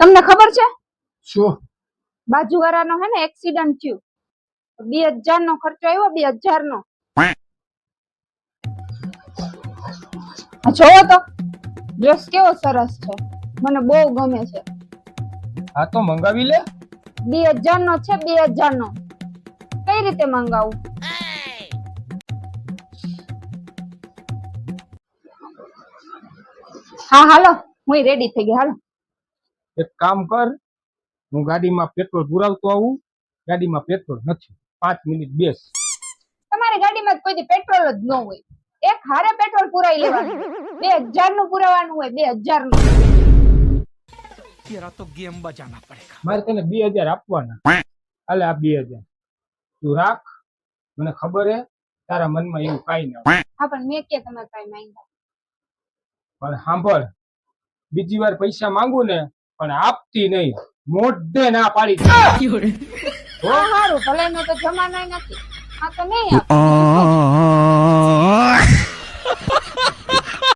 તમને ખબર છે શું? બાજુવાળાનો હે ને એક્સિડન્ટ થયું, 2000 નો ખર્ચો આવ્યો, 2000 નો. જોવો તો ડ્રેસ કેવો સરસ છે, મને બહુ ગમે છે. હા તો મંગાવી લે. 2000 નો છે, 2000 નો. કઈ રીતે મંગાવું? હા હાલો, હું રેડી થઈ ગઈ. હાલો એક કામ કર, હું ગાડીમાં પેટ્રોલ પુરાવતો આવું. ગાડીમાં પેટ્રોલ નથી, 5 મિનિટ બેસ. તમારી ગાડીમાં કોઈ દી પેટ્રોલ જ ન હોય. એક હારે પેટ્રોલ પુરાઈ લેવાનું, 2000 નું પુરાવાનું હોય, 2000 નું. तेरा तो गेम बजाना पड़ेगा. મારે તને 2000 આપવાના. હાલે આ 2000 તું રાખ. મને ખબર હે તારા મનમાં એવું કાઈ ના હોય. હા પણ મેં કે તમે કઈ માંગ્યા? પણ સાંભળ, બીજી વાર પૈસા માંગુ ને પણ આપતી નહીં, મોઢે ના પાડી. હા હારું, ભલે નો તો જમાનાય નથી. હા તો નહીં આપે.